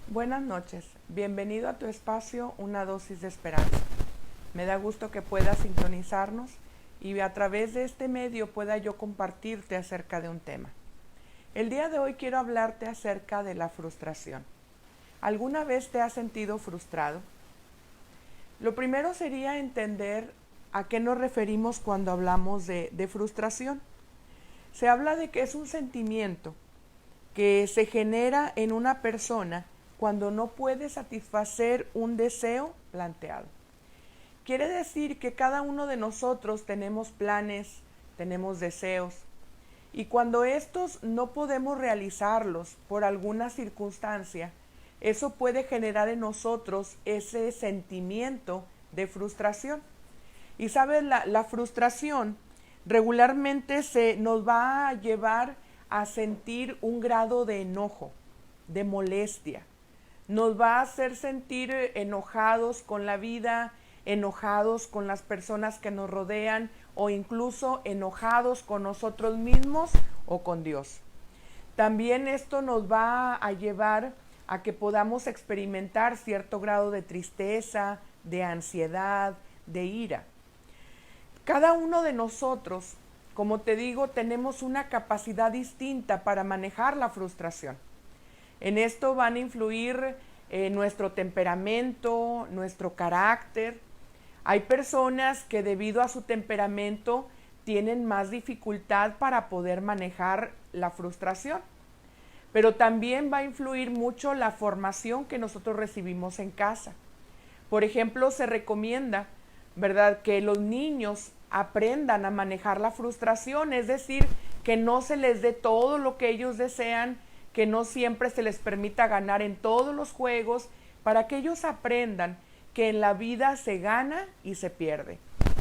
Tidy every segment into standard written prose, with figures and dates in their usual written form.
Buenas noches, bienvenido a tu espacio Una dosis de esperanza. Me da gusto que puedas sintonizarnos y a través de este medio pueda yo compartirte acerca de un tema. El día de hoy quiero hablarte acerca de la frustración. ¿Alguna vez te has sentido frustrado? Lo primero sería entender a qué nos referimos cuando hablamos de frustración. Se habla de que es un sentimiento que se genera en una persona cuando no puede satisfacer un deseo planteado. Quiere decir que cada uno de nosotros tenemos planes, tenemos deseos, y cuando estos no podemos realizarlos por alguna circunstancia, eso puede generar en nosotros ese sentimiento de frustración. Y sabes, la frustración regularmente nos va a llevar a sentir un grado de enojo, de molestia. Nos va a hacer sentir enojados con la vida, enojados con las personas que nos rodean o incluso enojados con nosotros mismos o con Dios. También esto nos va a llevar a que podamos experimentar cierto grado de tristeza, de ansiedad, de ira. Cada uno de nosotros, como te digo, tenemos una capacidad distinta para manejar la frustración. En esto van a influir nuestro temperamento, nuestro carácter. Hay personas que debido a su temperamento tienen más dificultad para poder manejar la frustración. Pero también va a influir mucho la formación que nosotros recibimos en casa. Por ejemplo, se recomienda, ¿verdad?, que los niños aprendan a manejar la frustración, es decir, que no se les dé todo lo que ellos desean, que no siempre se les permita ganar en todos los juegos, para que ellos aprendan que en la vida se gana y se pierde.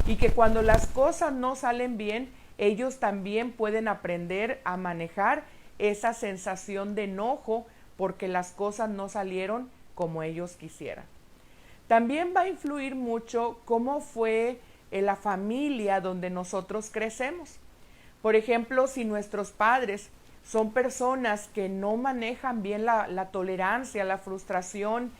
Y que cuando las cosas no salen bien, ellos también pueden aprender a manejar esa sensación de enojo porque las cosas no salieron como ellos quisieran. También va a influir mucho cómo fue la familia donde nosotros crecemos. Por ejemplo, si nuestros padres son personas que no manejan bien la tolerancia, la frustración,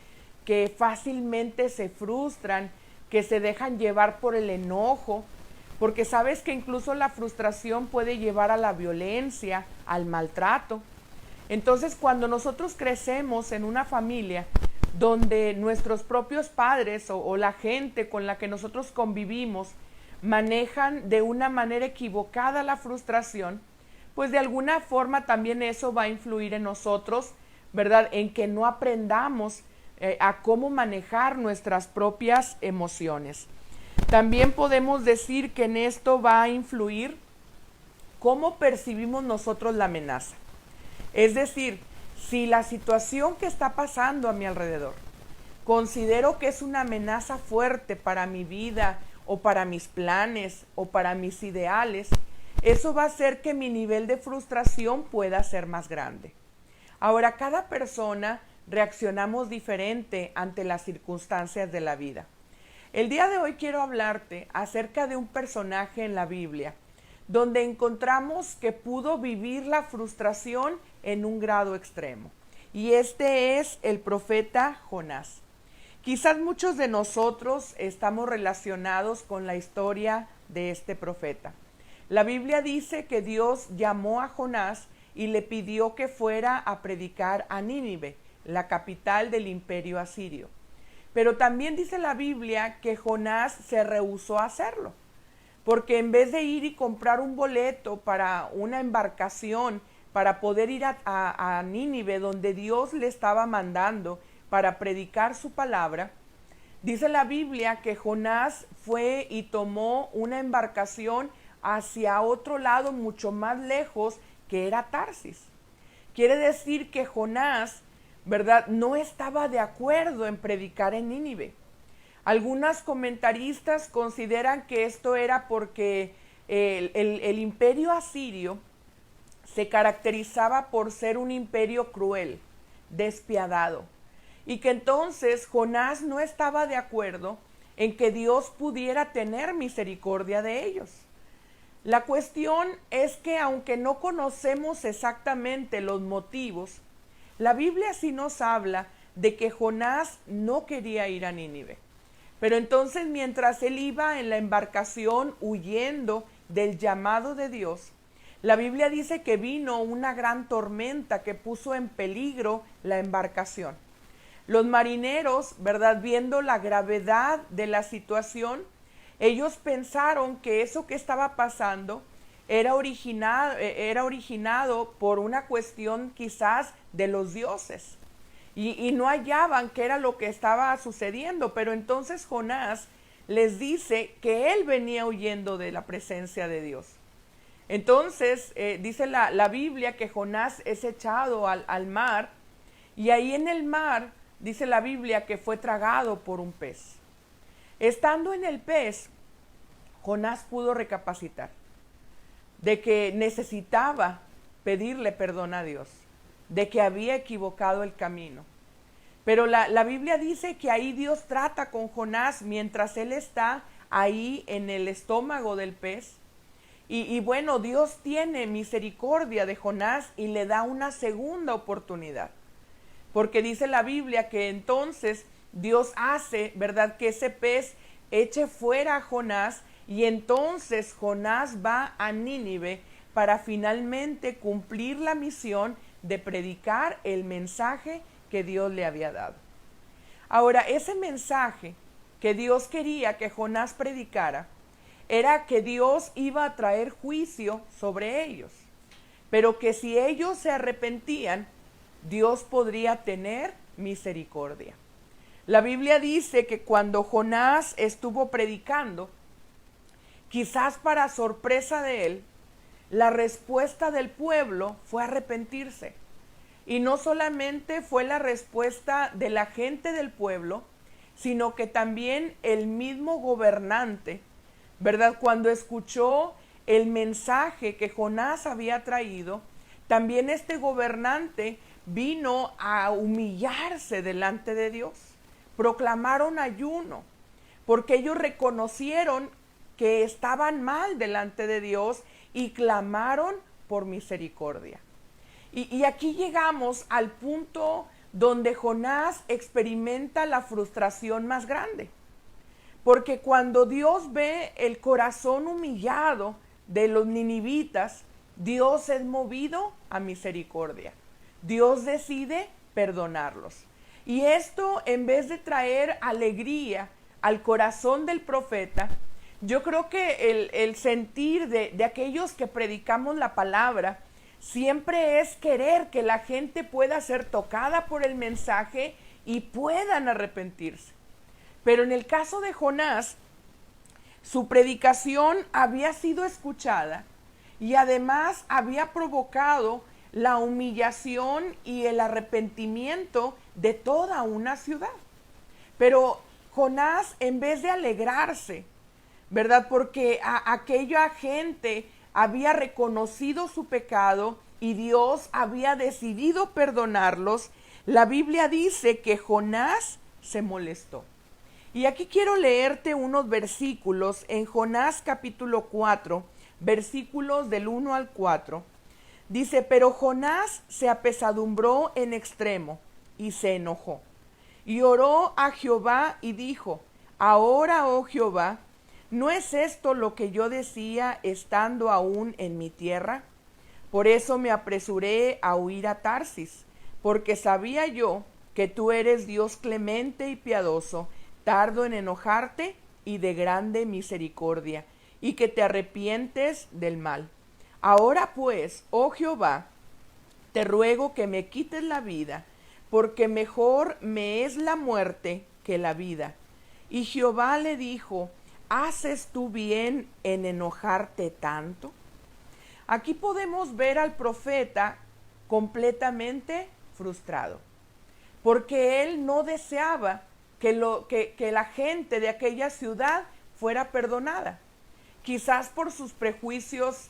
que fácilmente se frustran, que se dejan llevar por el enojo, porque sabes que incluso la frustración puede llevar a la violencia, al maltrato. Entonces, cuando nosotros crecemos en una familia donde nuestros propios padres o la gente con la que nosotros convivimos manejan de una manera equivocada la frustración, pues de alguna forma también eso va a influir en nosotros, ¿verdad?, en que no aprendamos a cómo manejar nuestras propias emociones. También podemos decir que en esto va a influir cómo percibimos nosotros la amenaza. Es decir, si la situación que está pasando a mi alrededor considero que es una amenaza fuerte para mi vida o para mis planes o para mis ideales, eso va a hacer que mi nivel de frustración pueda ser más grande. Ahora, cada persona reaccionamos diferente ante las circunstancias de la vida. El día de hoy quiero hablarte acerca de un personaje en la Biblia donde encontramos que pudo vivir la frustración en un grado extremo. Y este es el profeta Jonás. Quizás muchos de nosotros estamos relacionados con la historia de este profeta. La Biblia dice que Dios llamó a Jonás y le pidió que fuera a predicar a Nínive, la capital del imperio asirio. Pero también dice la Biblia que Jonás se rehusó a hacerlo, porque en vez de ir y comprar un boleto para una embarcación para poder ir a Nínive, donde Dios le estaba mandando para predicar su palabra, dice la Biblia que Jonás fue y tomó una embarcación hacia otro lado mucho más lejos, que era Tarsis. Quiere decir que Jonás, ¿verdad?, no estaba de acuerdo en predicar en Nínive. Algunos comentaristas consideran que esto era porque el imperio asirio se caracterizaba por ser un imperio cruel, despiadado, y que entonces Jonás no estaba de acuerdo en que Dios pudiera tener misericordia de ellos. La cuestión es que aunque no conocemos exactamente los motivos, la Biblia sí nos habla de que Jonás no quería ir a Nínive. Pero entonces, mientras él iba en la embarcación huyendo del llamado de Dios, la Biblia dice que vino una gran tormenta que puso en peligro la embarcación. Los marineros, ¿verdad?, viendo la gravedad de la situación, ellos pensaron que eso que estaba pasando era originado por una cuestión quizás de los dioses. Y no hallaban qué era lo que estaba sucediendo. Pero entonces Jonás les dice que él venía huyendo de la presencia de Dios. Entonces dice la Biblia que Jonás es echado al mar, y ahí en el mar dice la Biblia que fue tragado por un pez. Estando en el pez, Jonás pudo recapacitar de que necesitaba pedirle perdón a Dios, de que había equivocado el camino. Pero la Biblia dice que ahí Dios trata con Jonás mientras él está ahí en el estómago del pez. Y bueno, Dios tiene misericordia de Jonás y le da una segunda oportunidad. Porque dice la Biblia que entonces Dios hace, ¿verdad?, que ese pez eche fuera a Jonás, y entonces Jonás va a Nínive para finalmente cumplir la misión de predicar el mensaje que Dios le había dado. Ahora, ese mensaje que Dios quería que Jonás predicara era que Dios iba a traer juicio sobre ellos, pero que si ellos se arrepentían, Dios podría tener misericordia. La Biblia dice que cuando Jonás estuvo predicando, quizás para sorpresa de él, la respuesta del pueblo fue arrepentirse. Y no solamente fue la respuesta de la gente del pueblo, sino que también el mismo gobernante, ¿verdad?, cuando escuchó el mensaje que Jonás había traído, también este gobernante vino a humillarse delante de Dios. Proclamaron ayuno, porque ellos reconocieron que estaban mal delante de Dios y clamaron por misericordia. Y aquí llegamos al punto donde Jonás experimenta la frustración más grande. Porque cuando Dios ve el corazón humillado de los ninivitas, Dios es movido a misericordia. Dios decide perdonarlos. Y esto, en vez de traer alegría al corazón del profeta, yo creo que el sentir de aquellos que predicamos la palabra siempre es querer que la gente pueda ser tocada por el mensaje y puedan arrepentirse. Pero en el caso de Jonás, su predicación había sido escuchada y además había provocado la humillación y el arrepentimiento de toda una ciudad. Pero Jonás, en vez de alegrarse, ¿verdad?, porque aquella gente había reconocido su pecado y Dios había decidido perdonarlos, la Biblia dice que Jonás se molestó. Y aquí quiero leerte unos versículos en Jonás capítulo 4, versículos del 1 al 4. Dice: pero Jonás se apesadumbró en extremo y se enojó. Y oró a Jehová y dijo: ahora, oh Jehová, ¿no es esto lo que yo decía estando aún en mi tierra? Por eso me apresuré a huir a Tarsis, porque sabía yo que tú eres Dios clemente y piadoso, tardo en enojarte y de grande misericordia, y que te arrepientes del mal. Ahora pues, oh Jehová, te ruego que me quites la vida, porque mejor me es la muerte que la vida. Y Jehová le dijo: ¿haces tú bien en enojarte tanto? Aquí podemos ver al profeta completamente frustrado, porque él no deseaba que la gente de aquella ciudad fuera perdonada. Quizás por sus prejuicios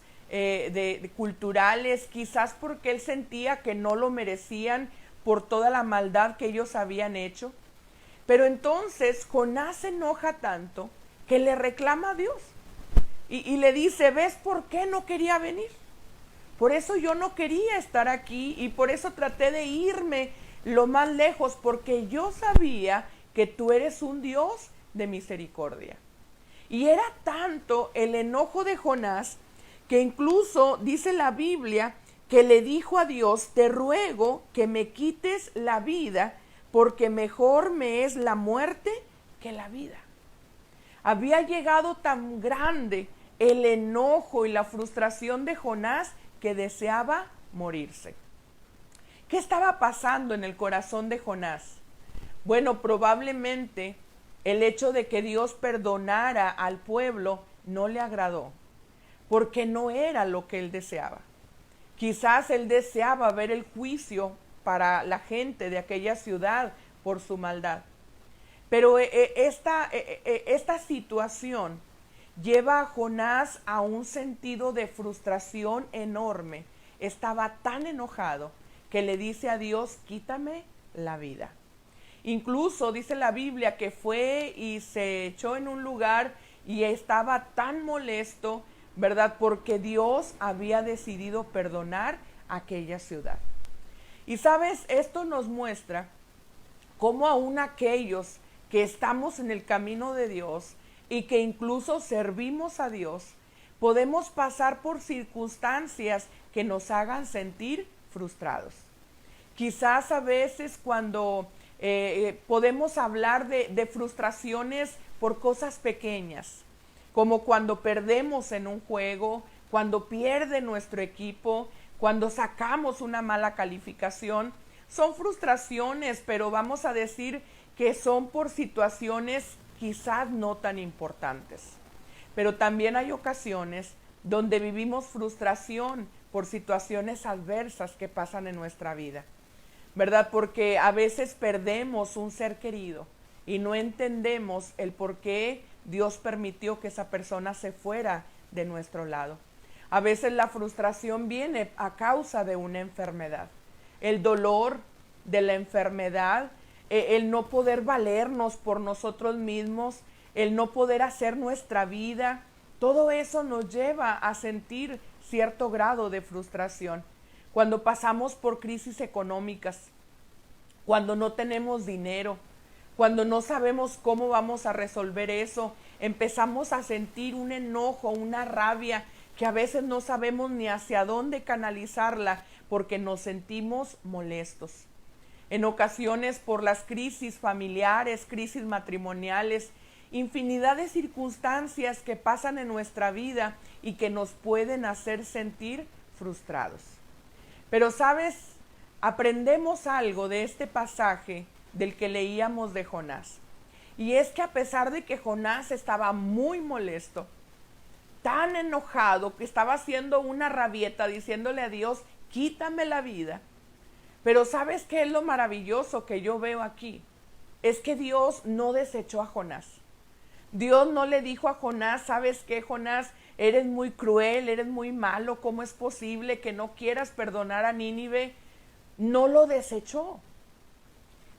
culturales, quizás porque él sentía que no lo merecían por toda la maldad que ellos habían hecho. Pero entonces Jonás se enoja tanto que le reclama a Dios y le dice: ¿ves por qué no quería venir? Por eso yo no quería estar aquí y por eso traté de irme lo más lejos, porque yo sabía que tú eres un Dios de misericordia. Y era tanto el enojo de Jonás que incluso dice la Biblia que le dijo a Dios: te ruego que me quites la vida, porque mejor me es la muerte que la vida. Había llegado tan grande el enojo y la frustración de Jonás que deseaba morirse. ¿Qué estaba pasando en el corazón de Jonás? Bueno, probablemente el hecho de que Dios perdonara al pueblo no le agradó, porque no era lo que él deseaba. Quizás él deseaba ver el juicio para la gente de aquella ciudad por su maldad. Pero esta situación lleva a Jonás a un sentido de frustración enorme. Estaba tan enojado que le dice a Dios: quítame la vida. Incluso dice la Biblia que fue y se echó en un lugar y estaba tan molesto, ¿verdad? Porque Dios había decidido perdonar aquella ciudad. Y sabes, esto nos muestra cómo aún aquellos que estamos en el camino de Dios y que incluso servimos a Dios, podemos pasar por circunstancias que nos hagan sentir frustrados. Quizás a veces cuando podemos hablar de frustraciones por cosas pequeñas, como cuando perdemos en un juego, cuando pierde nuestro equipo, cuando sacamos una mala calificación. Son frustraciones, pero vamos a decir que son por situaciones quizás no tan importantes. Pero también hay ocasiones donde vivimos frustración por situaciones adversas que pasan en nuestra vida, ¿verdad? Porque a veces perdemos un ser querido y no entendemos el por qué Dios permitió que esa persona se fuera de nuestro lado. A veces la frustración viene a causa de una enfermedad. El dolor de la enfermedad, el no poder valernos por nosotros mismos, el no poder hacer nuestra vida, todo eso nos lleva a sentir cierto grado de frustración. Cuando pasamos por crisis económicas, cuando no tenemos dinero, cuando no sabemos cómo vamos a resolver eso, empezamos a sentir un enojo, una rabia, que a veces no sabemos ni hacia dónde canalizarla porque nos sentimos molestos. En ocasiones por las crisis familiares, crisis matrimoniales, infinidad de circunstancias que pasan en nuestra vida y que nos pueden hacer sentir frustrados. Pero sabes, aprendemos algo de este pasaje del que leíamos de Jonás. Y es que a pesar de que Jonás estaba muy molesto, tan enojado, que estaba haciendo una rabieta diciéndole a Dios: quítame la vida. Pero ¿sabes qué es lo maravilloso que yo veo aquí? Es que Dios no desechó a Jonás. Dios no le dijo a Jonás: ¿sabes qué, Jonás? Eres muy cruel, eres muy malo, ¿cómo es posible que no quieras perdonar a Nínive? No lo desechó.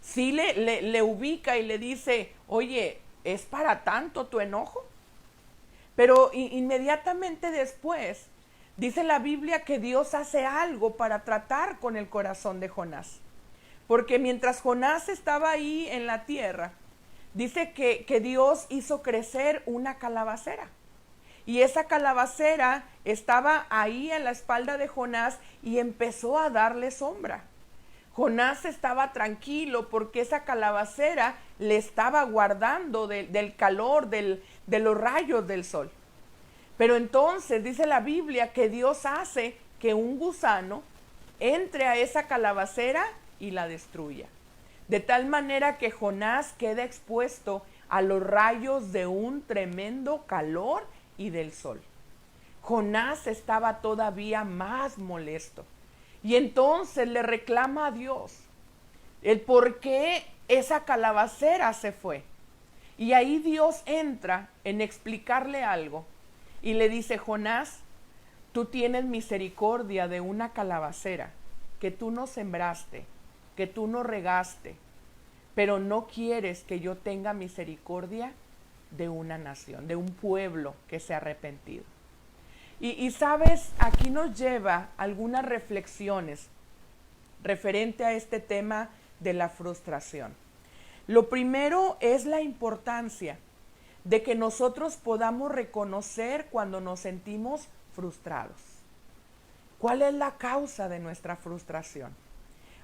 Sí le ubica y le dice: oye, ¿es para tanto tu enojo? Pero inmediatamente después dice la Biblia que Dios hace algo para tratar con el corazón de Jonás. Porque mientras Jonás estaba ahí en la tierra, dice que Dios hizo crecer una calabacera. Y esa calabacera estaba ahí en la espalda de Jonás y empezó a darle sombra. Jonás estaba tranquilo porque esa calabacera le estaba guardando del calor, de los rayos del sol. Pero entonces dice la Biblia que Dios hace que un gusano entre a esa calabacera y la destruya. De tal manera que Jonás queda expuesto a los rayos de un tremendo calor y del sol. Jonás estaba todavía más molesto. Y entonces le reclama a Dios el por qué esa calabacera se fue. Y ahí Dios entra en explicarle algo y le dice: Jonás, tú tienes misericordia de una calabacera que tú no sembraste, que tú no regaste, pero no quieres que yo tenga misericordia de una nación, de un pueblo que se ha arrepentido. Y sabes, aquí nos lleva algunas reflexiones referente a este tema de la frustración. Lo primero es la importancia de que nosotros podamos reconocer cuando nos sentimos frustrados. ¿Cuál es la causa de nuestra frustración?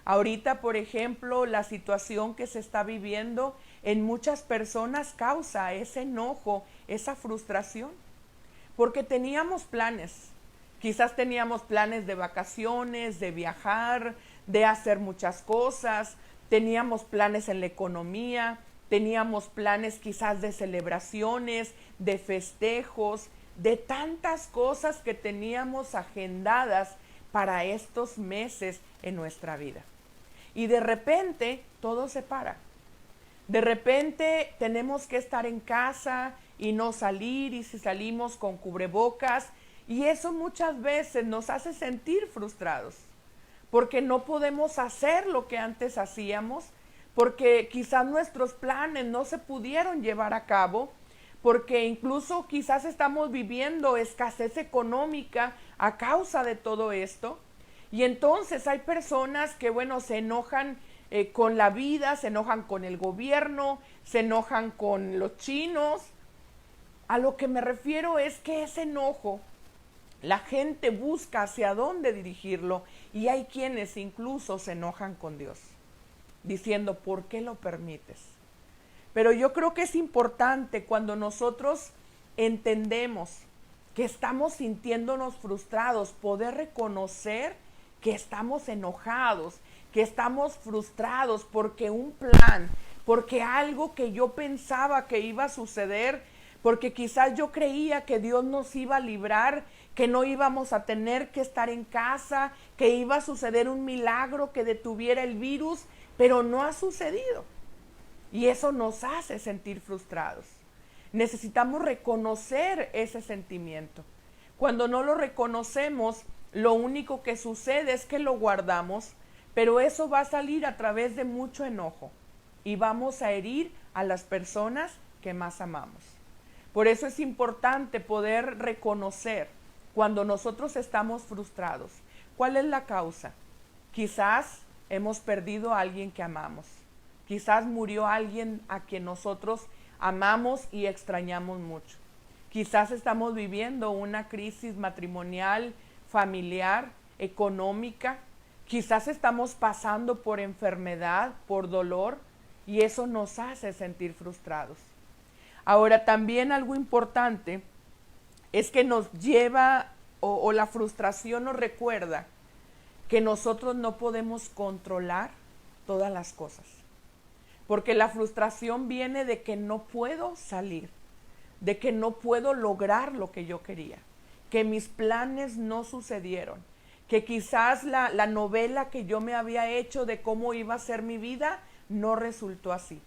Ahorita, por ejemplo, la situación que se está viviendo en muchas personas causa ese enojo, esa frustración, porque teníamos planes. Quizás teníamos planes de vacaciones, de viajar, de hacer muchas cosas, teníamos planes en la economía, teníamos planes quizás de celebraciones, de festejos, de tantas cosas que teníamos agendadas para estos meses en nuestra vida. Y de repente todo se para. De repente tenemos que estar en casa y no salir, y si salimos con cubrebocas, y eso muchas veces nos hace sentir frustrados, porque no podemos hacer lo que antes hacíamos, porque quizás nuestros planes no se pudieron llevar a cabo, porque incluso quizás estamos viviendo escasez económica a causa de todo esto. Y entonces hay personas que, se enojan con la vida, se enojan con el gobierno, se enojan con los chinos. A lo que me refiero es que ese enojo, la gente busca hacia dónde dirigirlo, y hay quienes incluso se enojan con Dios, diciendo, ¿por qué lo permites? Pero yo creo que es importante cuando nosotros entendemos que estamos sintiéndonos frustrados, poder reconocer que estamos enojados, que estamos frustrados porque un plan, porque algo que yo pensaba que iba a suceder, porque quizás yo creía que Dios nos iba a librar, que no íbamos a tener que estar en casa, que iba a suceder un milagro que detuviera el virus, pero no ha sucedido. Y eso nos hace sentir frustrados. Necesitamos reconocer ese sentimiento. Cuando no lo reconocemos, lo único que sucede es que lo guardamos, pero eso va a salir a través de mucho enojo y vamos a herir a las personas que más amamos. Por eso es importante poder reconocer cuando nosotros estamos frustrados. ¿Cuál es la causa? Quizás hemos perdido a alguien que amamos. Quizás murió alguien a quien nosotros amamos y extrañamos mucho. Quizás estamos viviendo una crisis matrimonial, familiar, económica. Quizás estamos pasando por enfermedad, por dolor, y eso nos hace sentir frustrados. Ahora, también algo importante es que nos lleva, o la frustración nos recuerda que nosotros no podemos controlar todas las cosas. Porque la frustración viene de que no puedo salir, de que no puedo lograr lo que yo quería, que mis planes no sucedieron, que quizás la novela que yo me había hecho de cómo iba a ser mi vida no resultó así.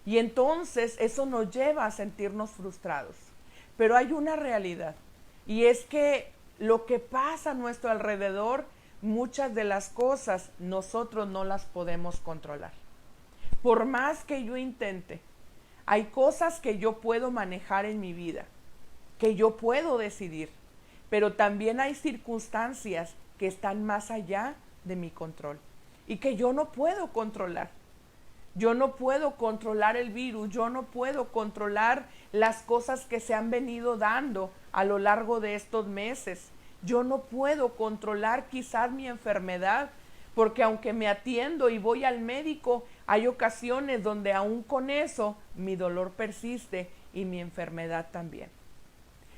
Y entonces eso nos lleva a sentirnos frustrados. Pero hay una realidad, y es que lo que pasa a nuestro alrededor, muchas de las cosas nosotros no las podemos controlar. Por más que yo intente, hay cosas que yo puedo manejar en mi vida, que yo puedo decidir, pero también hay circunstancias que están más allá de mi control y que yo no puedo controlar. Yo no puedo controlar el virus, yo no puedo controlar las cosas que se han venido dando a lo largo de estos meses. Yo no puedo controlar quizás mi enfermedad, porque aunque me atiendo y voy al médico, hay ocasiones donde aún con eso mi dolor persiste y mi enfermedad también.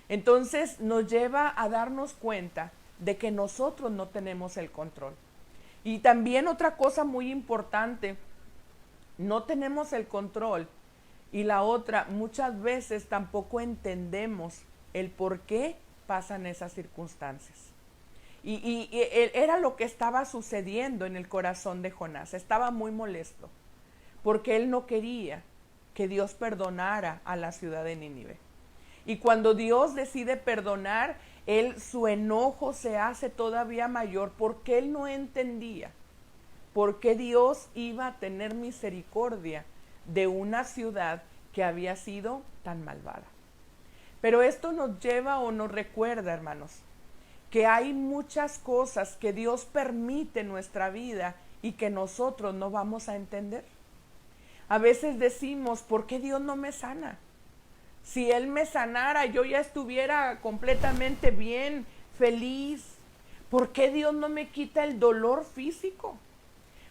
Entonces nos lleva a darnos cuenta de que nosotros no tenemos el control. Y también otra cosa muy importante, no tenemos el control, y la otra, muchas veces tampoco entendemos el por qué pasan esas circunstancias. Y era lo que estaba sucediendo en el corazón de Jonás. Estaba muy molesto porque él no quería que Dios perdonara a la ciudad de Nínive. Y cuando Dios decide perdonar, su enojo se hace todavía mayor porque él no entendía por qué Dios iba a tener misericordia de una ciudad que había sido tan malvada. Pero esto nos lleva o nos recuerda, hermanos, que hay muchas cosas que Dios permite en nuestra vida y que nosotros no vamos a entender. A veces decimos, ¿por qué Dios no me sana? Si Él me sanara, yo ya estuviera completamente bien, feliz. ¿Por qué Dios no me quita el dolor físico?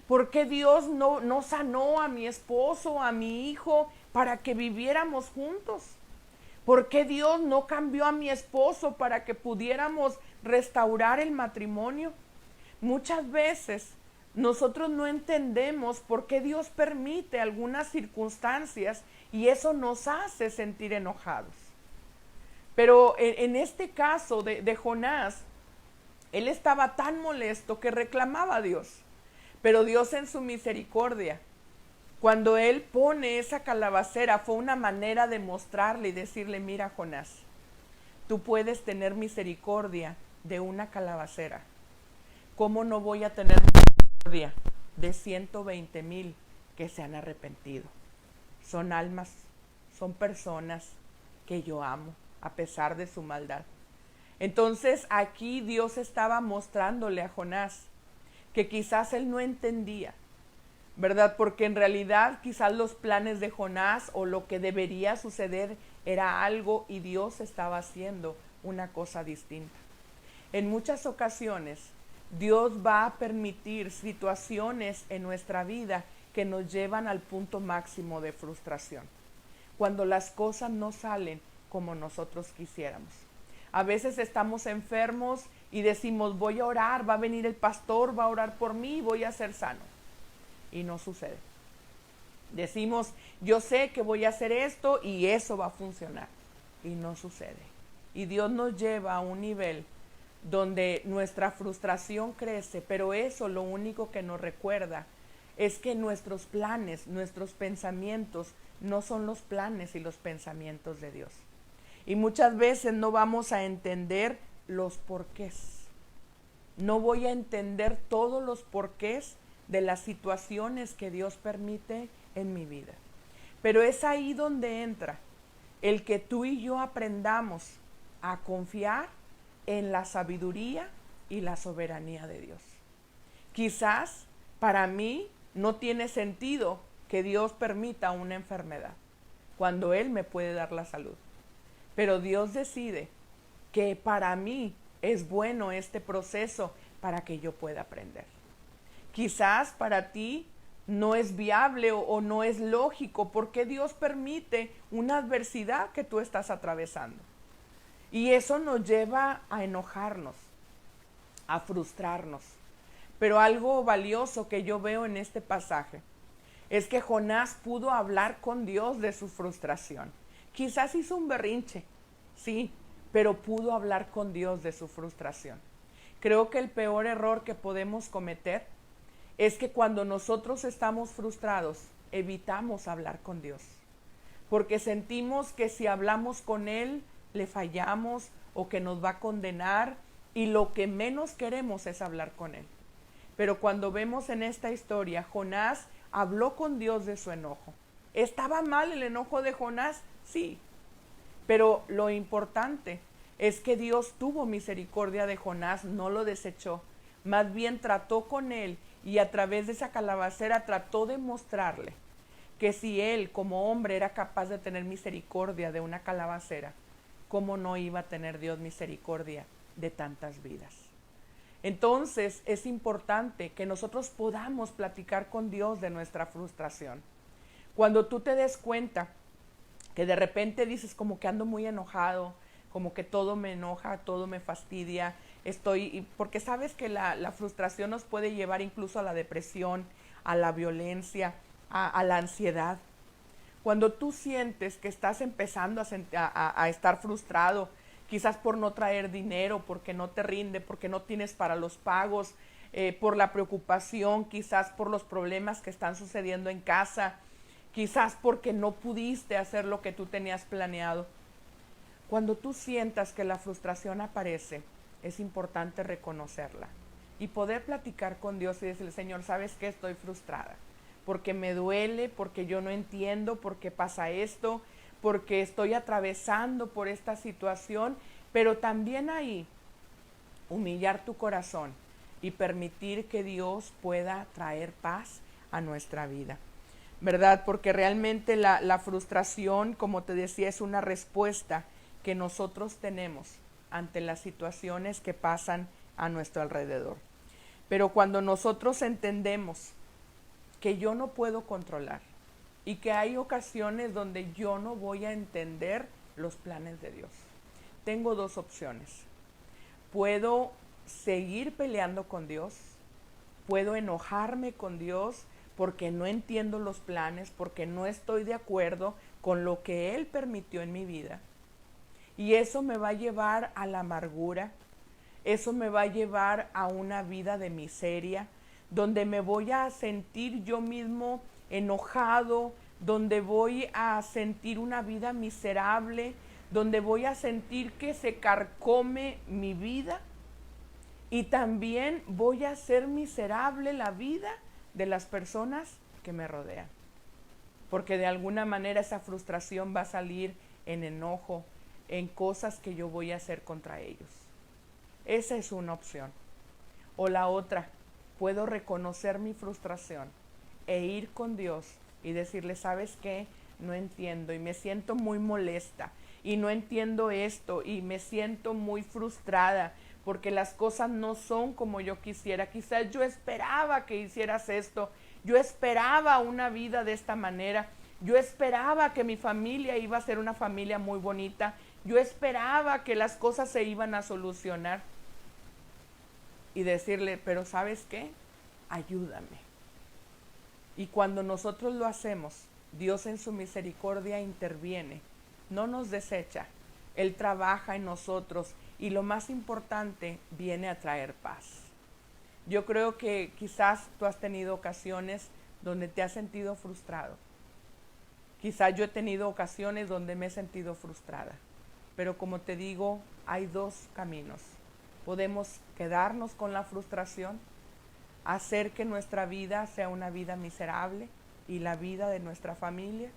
¿Por qué Dios no sanó a mi esposo, a mi hijo, para que viviéramos juntos? ¿Por qué Dios no cambió a mi esposo para que pudiéramos restaurar el matrimonio? Muchas veces nosotros no entendemos por qué Dios permite algunas circunstancias y eso nos hace sentir enojados. Pero en este caso de Jonás, él estaba tan molesto que reclamaba a Dios. Pero Dios en su misericordia, cuando él pone esa calabacera, fue una manera de mostrarle y decirle, mira Jonás, tú puedes tener misericordia de una calabacera. ¿Cómo no voy a tener misericordia de 120,000 que se han arrepentido? Son almas, son personas que yo amo a pesar de su maldad. Entonces aquí Dios estaba mostrándole a Jonás que quizás él no entendía, ¿verdad? Porque en realidad quizás los planes de Jonás o lo que debería suceder era algo y Dios estaba haciendo una cosa distinta. En muchas ocasiones Dios va a permitir situaciones en nuestra vida que nos llevan al punto máximo de frustración, cuando las cosas no salen como nosotros quisiéramos. A veces estamos enfermos y decimos, voy a orar, va a venir el pastor, va a orar por mí, voy a ser sano. Y no sucede. Decimos, yo sé que voy a hacer esto y eso va a funcionar. Y no sucede. Y Dios nos lleva a un nivel donde nuestra frustración crece, pero eso lo único que nos recuerda es que nuestros planes, nuestros pensamientos no son los planes y los pensamientos de Dios. Y muchas veces no vamos a entender los porqués. No voy a entender todos los porqués de las situaciones que Dios permite en mi vida. Pero es ahí donde entra el que tú y yo aprendamos a confiar en la sabiduría y la soberanía de Dios. Quizás para mí no tiene sentido que Dios permita una enfermedad cuando Él me puede dar la salud. Pero Dios decide que para mí es bueno este proceso para que yo pueda aprender. Quizás para ti no es viable o no es lógico porque Dios permite una adversidad que tú estás atravesando. Y eso nos lleva a enojarnos, a frustrarnos. Pero algo valioso que yo veo en este pasaje es que Jonás pudo hablar con Dios de su frustración. Quizás hizo un berrinche, sí, pero pudo hablar con Dios de su frustración. Creo que el peor error que podemos cometer es que cuando nosotros estamos frustrados, evitamos hablar con Dios. Porque sentimos que si hablamos con Él, le fallamos o que nos va a condenar y lo que menos queremos es hablar con Él. Pero cuando vemos en esta historia, Jonás habló con Dios de su enojo. ¿Estaba mal el enojo de Jonás? Sí. Pero lo importante es que Dios tuvo misericordia de Jonás, no lo desechó. Más bien trató con él y a través de esa calabacera trató de mostrarle que si él como hombre era capaz de tener misericordia de una calabacera, ¿cómo no iba a tener Dios misericordia de tantas vidas? Entonces es importante que nosotros podamos platicar con Dios de nuestra frustración. Cuando tú te des cuenta que de repente dices como que ando muy enojado, como que todo me enoja, todo me fastidia, porque sabes que la frustración nos puede llevar incluso a la depresión, a la violencia, a la ansiedad. Cuando tú sientes que estás empezando a estar frustrado, quizás por no traer dinero, porque no te rinde, porque no tienes para los pagos, por la preocupación, quizás por los problemas que están sucediendo en casa, quizás porque no pudiste hacer lo que tú tenías planeado. Cuando tú sientas que la frustración aparece, es importante reconocerla y poder platicar con Dios y decirle, Señor, ¿sabes qué? Estoy frustrada, porque me duele, porque yo no entiendo por qué pasa esto, porque estoy atravesando por esta situación, pero también ahí humillar tu corazón y permitir que Dios pueda traer paz a nuestra vida, ¿verdad? Porque realmente la frustración, como te decía, es una respuesta que nosotros tenemos ante las situaciones que pasan a nuestro alrededor. Pero cuando nosotros entendemos que yo no puedo controlar y que hay ocasiones donde yo no voy a entender los planes de Dios, tengo dos opciones. Puedo seguir peleando con Dios, puedo enojarme con Dios porque no entiendo los planes, porque no estoy de acuerdo con lo que Él permitió en mi vida. Y eso me va a llevar a la amargura, eso me va a llevar a una vida de miseria, donde me voy a sentir yo mismo enojado, donde voy a sentir una vida miserable, donde voy a sentir que se carcome mi vida y también voy a hacer miserable la vida de las personas que me rodean. Porque de alguna manera esa frustración va a salir en enojo, en cosas que yo voy a hacer contra ellos. Esa es una opción. O la otra, puedo reconocer mi frustración e ir con Dios y decirle, ¿sabes qué? No entiendo y me siento muy molesta y no entiendo esto y me siento muy frustrada porque las cosas no son como yo quisiera. Quizás yo esperaba que hicieras esto, yo esperaba una vida de esta manera, yo esperaba que mi familia iba a ser una familia muy bonita, yo esperaba que las cosas se iban a solucionar. Y decirle, pero ¿sabes qué? Ayúdame. Y cuando nosotros lo hacemos, Dios en su misericordia interviene, no nos desecha, Él trabaja en nosotros y lo más importante, viene a traer paz. Yo creo que quizás tú has tenido ocasiones donde te has sentido frustrado. Quizás yo he tenido ocasiones donde me he sentido frustrada. Pero como te digo, hay dos caminos. Podemos quedarnos con la frustración, hacer que nuestra vida sea una vida miserable y la vida de nuestra familia,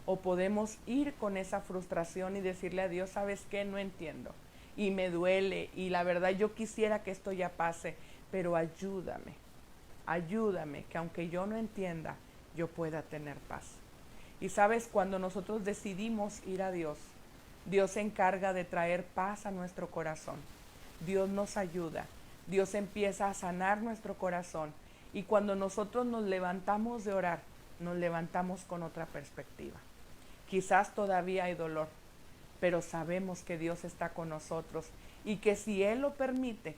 o podemos ir con esa frustración y decirle a Dios, ¿sabes qué? No entiendo y me duele y la verdad yo quisiera que esto ya pase, pero ayúdame, ayúdame, que aunque yo no entienda, yo pueda tener paz. Y sabes, cuando nosotros decidimos ir a Dios, Dios se encarga de traer paz a nuestro corazón. Dios nos ayuda, Dios empieza a sanar nuestro corazón y cuando nosotros nos levantamos de orar, nos levantamos con otra perspectiva. Quizás todavía hay dolor, pero sabemos que Dios está con nosotros y que si Él lo permite,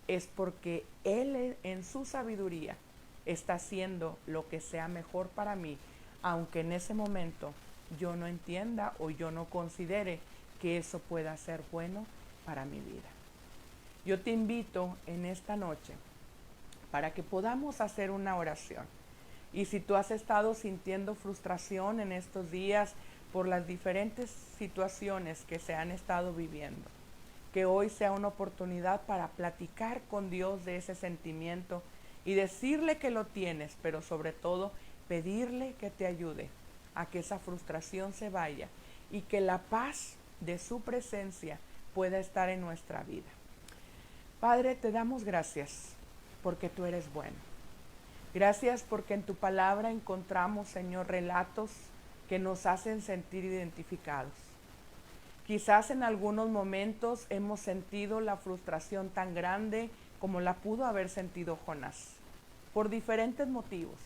es porque Él en su sabiduría está haciendo lo que sea mejor para mí, aunque en ese momento yo no entienda o yo no considere que eso pueda ser bueno para mi vida. Yo te invito en esta noche para que podamos hacer una oración. Y si tú has estado sintiendo frustración en estos días por las diferentes situaciones que se han estado viviendo, que hoy sea una oportunidad para platicar con Dios de ese sentimiento y decirle que lo tienes, pero sobre todo pedirle que te ayude a que esa frustración se vaya y que la paz de su presencia pueda estar en nuestra vida. Padre, te damos gracias porque tú eres bueno. Gracias porque en tu palabra encontramos, Señor, relatos que nos hacen sentir identificados. Quizás en algunos momentos hemos sentido la frustración tan grande como la pudo haber sentido Jonás, por diferentes motivos.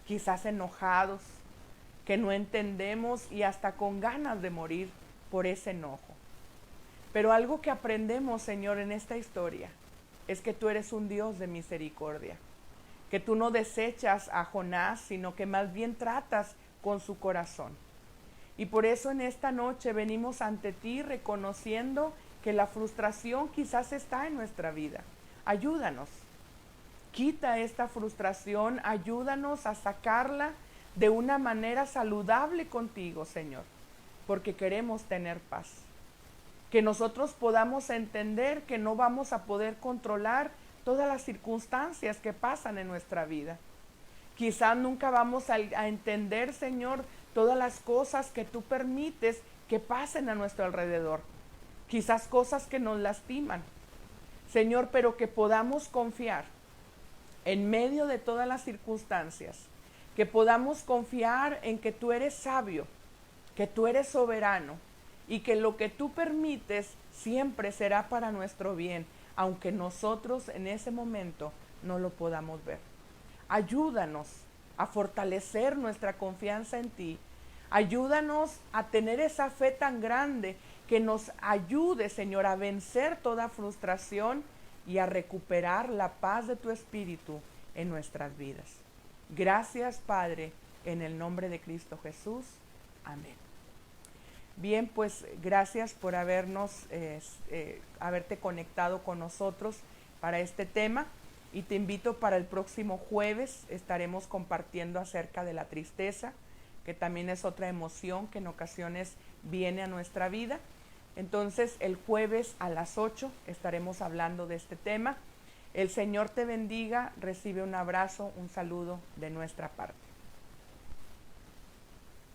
Quizás enojados, que no entendemos y hasta con ganas de morir por ese enojo. Pero algo que aprendemos, Señor, en esta historia es que tú eres un Dios de misericordia, que tú no desechas a Jonás, sino que más bien tratas con su corazón. Y por eso en esta noche venimos ante ti reconociendo que la frustración quizás está en nuestra vida. Ayúdanos, quita esta frustración, ayúdanos a sacarla de una manera saludable contigo, Señor, porque queremos tener paz. Que nosotros podamos entender que no vamos a poder controlar todas las circunstancias que pasan en nuestra vida. Quizás nunca vamos a entender, Señor, todas las cosas que tú permites que pasen a nuestro alrededor. Quizás cosas que nos lastiman. Señor, pero que podamos confiar en medio de todas las circunstancias, que podamos confiar en que tú eres sabio, que tú eres soberano y que lo que tú permites siempre será para nuestro bien, aunque nosotros en ese momento no lo podamos ver. Ayúdanos a fortalecer nuestra confianza en ti. Ayúdanos a tener esa fe tan grande que nos ayude, Señor, a vencer toda frustración y a recuperar la paz de tu Espíritu en nuestras vidas. Gracias, Padre, en el nombre de Cristo Jesús. Amén. Bien, pues gracias por haberte conectado con nosotros para este tema y te invito para el próximo jueves. Estaremos compartiendo acerca de la tristeza, que también es otra emoción que en ocasiones viene a nuestra vida. Entonces el jueves a las 8 estaremos hablando de este tema. El Señor te bendiga, recibe un abrazo, un saludo de nuestra parte.